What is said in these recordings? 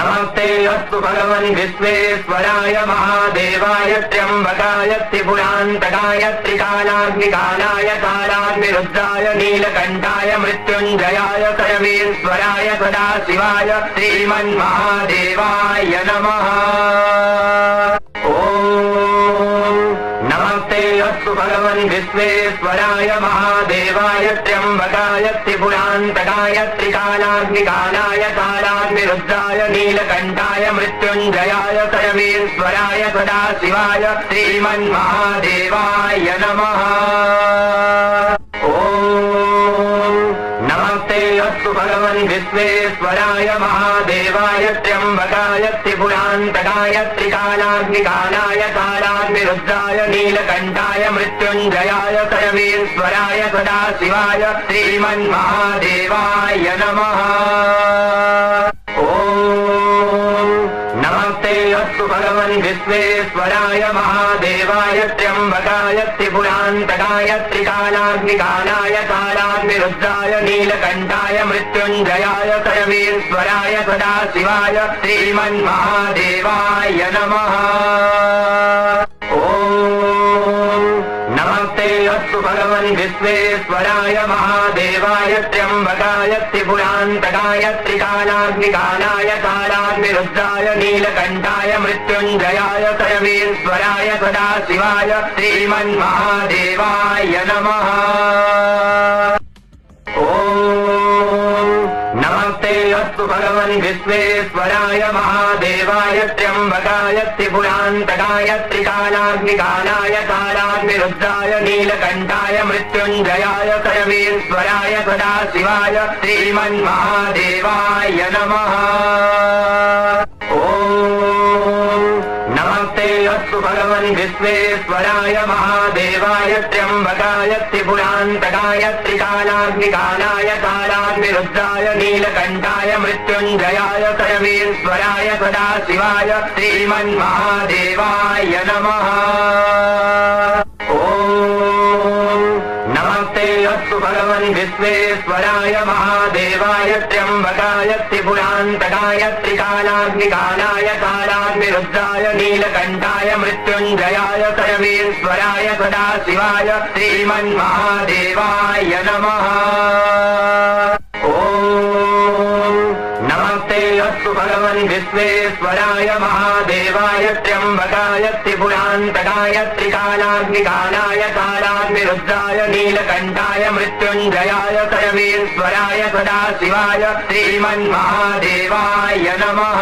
नमस्ते अस्तु भगवन् विश्वेश्वराय महादेवाय त्र्यम्बकाय त्रिपुरान्तकाय त्रिकालाग्निकालाय कालाग्निरुद्राय नीलकण्ठाय मृत्युञ्जयाय सर्वेश्वराय सदाशिवाय श्रीमन्महादेवाय नमः। नमस्ते अस्तु भगवन् विश्वेश्वराय महादेवाय त्र्यम्बकाय त्रिपुरान्तकाय त्रिकालाग्निकालाय कालाग्निरुद्राय नीलकण्ठाय मृत्युञ्जयाय सर्वेश्वराय सदाशिवाय श्रीमन्महादेवाय नमः। नमस्ते अस्तु भगवन् विश्वेश्वराय महादेवाय त्र्यम्बकाय त्रिपुरान्तकाय त्रिकालाग्निकालाय कालाग्निरुद्राय नीलकण्ठाय मृत्युञ्जयाय सर्वेश्वराय सदाशिवाय श्रीमन्महादेवाय नमः। नमस्ते अस्तु भगवन् विश्वेश्वराय महादेवाय त्र्यम्बकाय त्रिपुरान्तकाय त्रिकालाग्निकालाय कालाग्निरुद्राय नीलकण्ठाय मृत्युञ्जयाय सर्वेश्वराय सदाशिवाय श्रीमन्महादेवाय नमः। नमस्ते अस्तु भगवन् विश्वेश्वराय महादेवाय त्र्यम्बकाय त्रिपुरान्तकाय त्रिकालाग्निकालाय कालाग्निरुद्राय नीलकण्ठाय मृत्युञ्जयाय सर्वेश्वराय सदाशिवाय श्रीमन्महादेवाय नमः। नमस्ते अस्तु भगवन् विश्वेश्वराय महादेवाय त्र्यम्बकाय त्रिपुरान्तकाय त्रिकालाग्निकालाय कालाग्निरुद्राय नीलकण्ठाय मृत्युञ्जयाय सर्वेश्वराय सदाशिवाय श्रीमन्महादेवाय नमः। नमस्ते अस्तु भगवन् विश्वेश्वराय महादेवाय त्र्यम्बकाय त्रिपुरान्तकाय त्रिकालाग्निकालाय कालाग्निरुद्राय नीलकण्ठाय मृत्युञ्जयाय सर्वेश्वराय सदाशिवाय श्रीमन्महादेवाय नमः। नमस्ते अस्तु भगवन् विश्वेश्वराय महादेवाय त्र्यम्बकाय त्रिपुरान्तकाय त्रिकालाग्निकालाय कालाग्निरुद्राय नीलकण्ठाय मृत्युञ्जयाय सर्वेश्वराय सदाशिवाय श्रीमन्महादेवाय नमः। नमस्ते अस्तु भगवन् विश्वेश्वराय महादेवाय त्र्यम्बकाय त्रिपुरान्तकाय त्रिकालाग्निकालाय कालाग्निरुद्राय नीलकण्ठाय मृत्युञ्जयाय सर्वेश्वराय सदाशिवाय श्रीमन्महादेवाय नमः।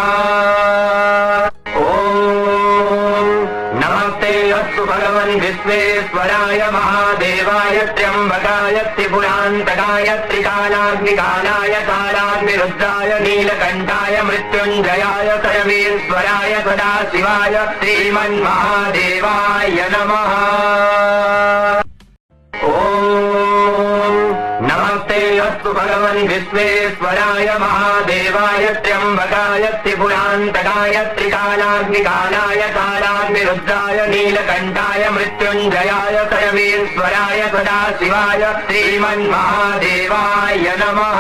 नमस्ते अस्तु भगवन् विश्वेश्वराय महादेवाय त्र्यम्बकाय त्रिपुरान्तकाय त्रिकालाग्निकालाय कालाग्निरुद्राय नीलकण्ठाय मृत्युञ्जयाय सर्वेश्वराय सदाशिवाय श्रीमन्महादेवाय नमः। नमस्ते अस्तु भगवन् विश्वेश्वराय महादेवाय त्र्यम्बकाय त्रिपुरान्तकाय त्रिकालाग्निकालाय कालाग्निरुद्राय नीलकण्ठाय मृत्युञ्जयाय सर्वेश्वराय सदाशिवाय श्रीमन्महादेवाय नमः।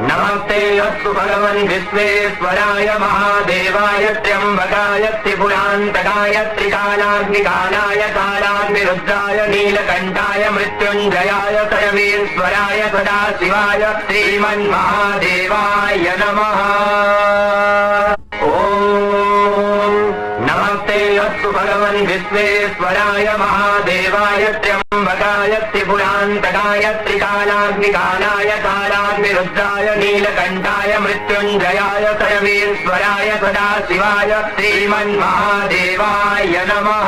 नमस्ते अस्तु भगवन् विश्वेश्वराय महादेवाय त्र्यम्बकाय त्रिपुरान्तकाय त्रिकालाग्निकालाय कालाग्निरुद्राय नीलकण्ठाय मृत्युञ्जयाय सर्वेश्वराय सदाशिवाय श्रीमन्महादेवाय नमः। नमस्ते अस्तु भगवन् विश्वेश्वराय महादेवाय त्र्यम्बकाय त्रिपुरान्तकाय त्रिकालाग्निकालाय कालाग्निरुद्राय नीलकण्ठाय मृत्युञ्जयाय सर्वेश्वराय सदाशिवाय श्रीमन्महादेवाय नमः।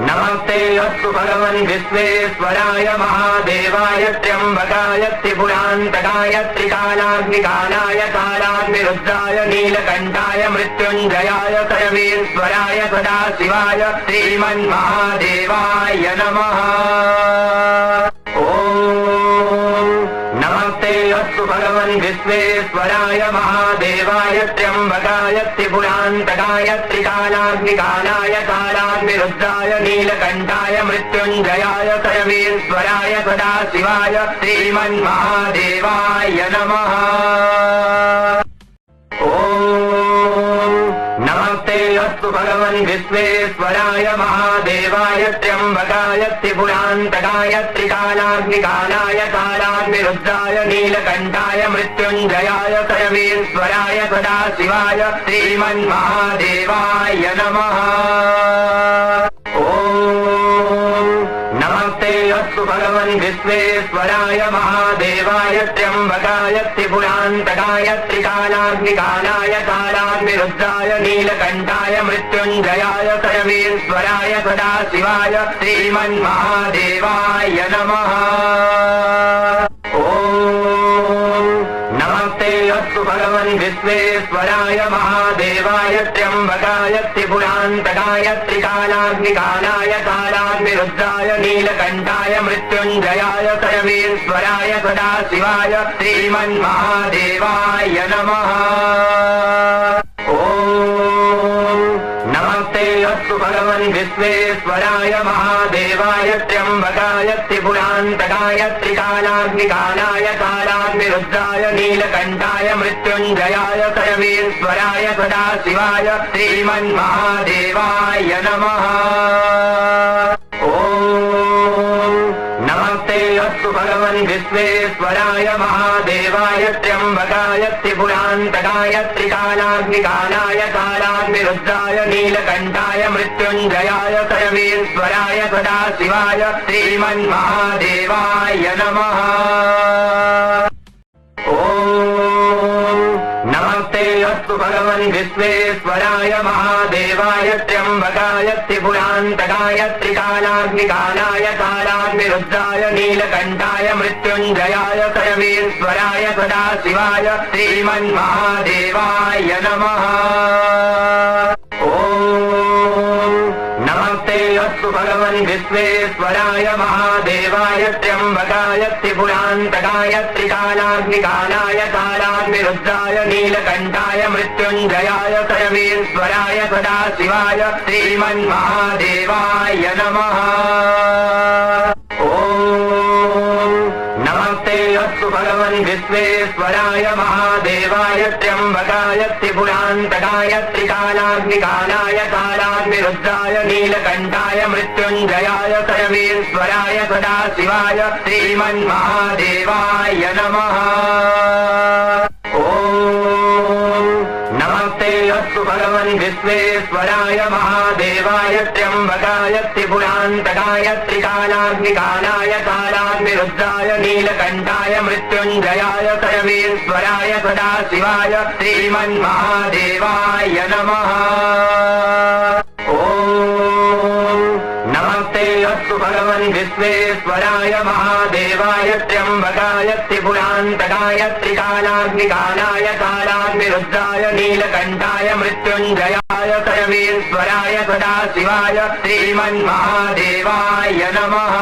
नमस्ते अस्तु भगवन् विश्वेश्वराय महादेवाय त्र्यम्बकाय त्रिपुरान्तकाय त्रिकालाग्निकालाय कालाग्निरुद्राय नीलकण्ठाय मृत्युञ्जयाय सर्वेश्वराय सदाशिवाय श्रीमन्महादेवाय नमः। नमस्ते अस्तु भगवन् विश्वेश्वराय महादेवाय त्र्यम्बकाय त्रिपुरान्तकाय त्रिकालाग्निकालाय कालाग्निरुद्राय नीलकण्ठाय मृत्युञ्जयाय सर्वेश्वराय सदाशिवाय श्रीमन्महादेवाय नमः। नमस्ते अस्तु भगवन् विश्वेश्वराय महादेवाय त्र्यम्बकाय त्रिपुरान्तकाय त्रिकालाग्निकालाय कालाग्निरुद्राय नीलकण्ठाय मृत्युञ्जयाय सर्वेश्वराय सदाशिवाय श्रीमन्महादेवाय नमः। नमस्ते अस्तु भगवन् विश्वेश्वराय महादेवाय त्र्यम्बकाय त्रिपुरान्तकाय त्रिकालाग्निकालाय कालाग्निरुद्राय नीलकण्ठाय मृत्युञ्जयाय सर्वेश्वराय सदाशिवाय श्रीमन्महादेवाय नमः। नमस्ते अस्तु भगवन् विश्वेश्वराय महादेवाय त्र्यम्बकाय त्रिपुरान्तकाय त्रिकालाग्निकालाय कालाग्निरुद्राय नीलकण्ठाय मृत्युञ्जयाय सर्वेश्वराय सदाशिवाय श्रीमन्महादेवाय नमः। नमस्ते अस्तु भगवन् विश्वेश्वराय महादेवाय त्र्यम्बकाय त्रिपुरान्तकाय त्रिकालाग्निकालाय कालाग्निरुद्राय नीलकण्ठाय मृत्युञ्जयाय सर्वेश्वराय सदाशिवाय श्रीमन्महादेवाय नमः। नमस्ते अस्तु भगवन् विश्वेश्वराय महादेवाय त्र्यम्बकाय त्रिपुरान्तकाय त्रिकालाग्निकालाय कालाग्निरुद्राय नीलकण्ठाय मृत्युञ्जयाय सर्वेश्वराय सदाशिवाय श्रीमन्महादेवाय नमः। नमस्ते अस्तु भगवन् विश्वेश्वराय महादेवाय त्र्यम्बकाय त्रिपुरान्तकाय त्रिकालाग्निकालाय कालाग्निरुद्राय नीलकण्ठाय मृत्युञ्जयाय सर्वेश्वराय सदाशिवाय श्रीमन्महादेवाय नमः। नमस्ते अस्तु भगवन् विश्वेश्वराय महादेवाय त्र्यम्बकाय त्रिपुरान्तकाय त्रिकालाग्निकालाय कालाग्निरुद्राय नीलकण्ठाय मृत्युञ्जयाय सर्वेश्वराय सदाशिवाय श्रीमन्महादेवाय नमः। नमस्ते अस्तु भगवन् विश्वेश्वराय महादेवाय त्र्यम्बकाय त्रिपुरान्तकाय त्रिकालाग्निकालाय कालाग्निरुद्राय नीलकण्ठाय मृत्युञ्जयाय सर्वेश्वराय सदाशिवाय श्रीमन्महादेवाय नमः। नमस्ते अस्तु भगवन् विश्वेश्वराय महादेवाय त्र्यम्बकाय त्रिपुरान्तकाय त्रिकालाग्निकालाय कालाग्निरुद्राय नीलकण्ठाय मृत्युञ्जयाय सर्वेश्वराय सदाशिवाय श्रीमन्महादेवाय नमः। नमस्ते अस्तु भगवन् विश्वेश्वराय महादेवाय त्र्यम्बकाय त्रिपुरान्तकाय त्रिकालाग्निकालाय कालाग्निरुद्राय नीलकण्ठाय मृत्युञ्जयाय सर्वेश्वराय सदाशिवाय श्रीमन्महादेवाय नमः।